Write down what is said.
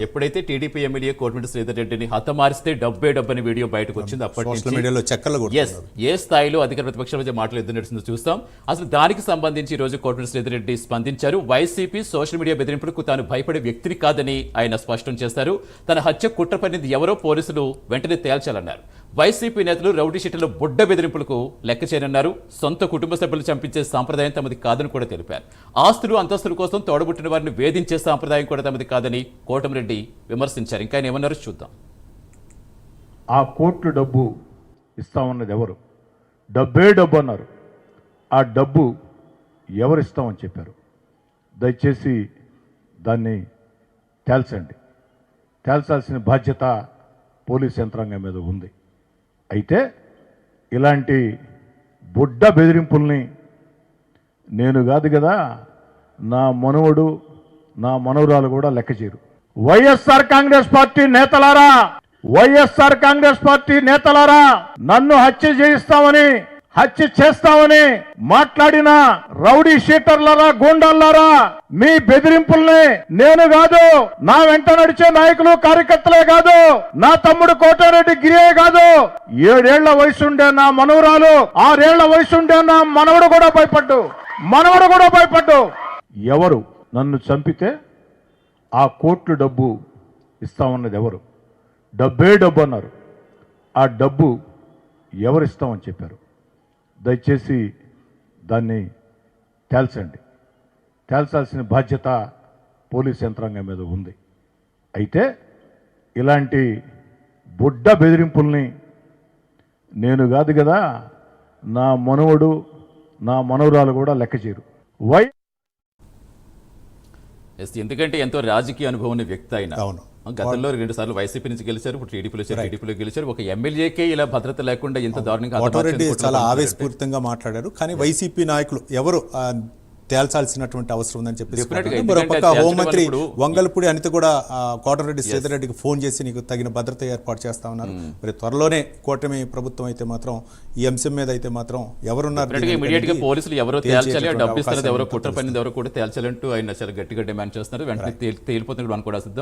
ఎప్పుడైతే TDP MLA Kotamreddy Sridhar రెడ్డిని హతమారిస్తే డబ్బే డబ్బని వీడియో బయటకు వచ్చింది అప్పటి నుంచి ఏ స్థాయిలో అధికార ప్రతిపక్షాల మధ్య మాటలు ఎదురు నడుస్తుందో చూస్తాం. అసలు దానికి సంబంధించి ఈ రోజు కోటమిరెడ్డి శ్రీధర్ రెడ్డి స్పందించారు. వైసీపీ సోషల్ మీడియా బెదిరింపులకు తాను భయపడే వ్యక్తిని కాదని ఆయన స్పష్టం చేశారు. తన హత్య కుట్ర పడింది ఎవరో పోలీసులు వెంటనే తేల్చాలన్నారు. వైసీపీ నేతలు రౌడీ షీటర్ల బుడ్డ బెదిరింపులకు లెక్క చేయనన్నారు. సొంత కుటుంబ సభ్యులు చంపించే సాంప్రదాయం తమది కాదని కూడా తెలిపారు. ఆస్తులు అంతస్తుల కోసం తోడబుట్టిన వారిని వేధించే సాంప్రదాయం కూడా తమది కాదని కోటమిరెడ్డి విమర్శించారు. ఇంకా ఆయన ఏమన్నారు చూద్దాం. ఆ కోట్లు డబ్బు ఇస్తామన్నది ఎవరు? డబ్బే డబ్బు అన్నారు. ఆ డబ్బు ఎవరు ఇస్తామని చెప్పారు? దయచేసి దాన్ని తేల్చండి. తేల్చాల్సిన బాధ్యత పోలీస్ యంత్రాంగం మీద ఉంది. అయితే ఇలాంటి బుడ్డ బెదిరింపుల్ని నేను కాదు కదా, నా మనవడు నా మనవరాలు కూడా లెక్క చేయరు. వైఎస్ఆర్ కాంగ్రెస్ పార్టీ నేతలారా, వైఎస్ఆర్ కాంగ్రెస్ పార్టీ నేతలారా, నన్ను హత్య చేస్తామని మాట్లాడిన రౌడీ షీటర్లరా, గూండాలారా, మీ బెదిరింపుల్ని నేను కాదు, నా వెంట నడిచే నాయకులు కార్యకర్తలే కాదు, నా తమ్ముడు కోటారెడ్డి గిరియే కాదు, 7 ఏళ్ల వయసుండే నా మనవరాలు, 6 ఏళ్ల వయసుండే నా మనవడు కూడా భయపడ్డు. ఎవరు నన్ను చంపితే ఆ కోట్లు డబ్బు ఇస్తామన్నది ఎవరు? డబ్బే డబ్బు అన్నారు. ఆ డబ్బు ఎవరు ఇస్తామని చెప్పారు? దయచేసి దాన్ని తేల్చండి. తేల్చాల్సిన బాధ్యత పోలీస్ యంత్రాంగం మీద ఉంది. అయితే ఇలాంటి బుడ్డ బెదిరింపుల్ని నేను కాదు కదా, నా మనవడు నా మనవరాలు కూడా లెక్క చేయరు. ఎందుకంటే ఎంతో రాజకీయ అనుభవం ఉన్న వ్యక్తి అయినా గతంలో 2 సార్లు వైసీపీ నుంచి గెలిచారు, ఇప్పుడు టీడీపీలో గెలిచారు. ఒక ఎమ్మెల్యేకే ఇలా భద్రత లేకుండా ఇంత దారుణంగా కోటారెడ్డి చాలా ఆవేశపూరితంగా మాట్లాడారు. కానీ వైసీపీ నాయకులు ఎవరు తేల్చాల్సినటువంటి అవసరం ఉందని చెప్పేసి మరొక హోంమంత్రి వంగల్పూడి అనిత కూడా కోటారెడ్డి శ్రీధర్ రెడ్డికి ఫోన్ చేసి నీకు తగిన భద్రత ఏర్పాటు చేస్తా ఉన్నారు. మరి త్వరలోనే కూటమి ప్రభుత్వం అయితే మాత్రం ఈ అంశం మీద అయితే మాత్రం ఎవరున్నారు ఇమీడియట్ గా పోలీసులు ఎవరో తేల్చాలి, డబ్బు ఇస్తున్నది ఎవరో కుట్ర పనిది ఎవరో కూడా తేల్చాలంటూ ఆయన చాలా గట్టిగా డిమాండ్ చేస్తున్నారు. వెంటనే తేలిపోతున్నట్టు అనుకోవడం సిద్ధం.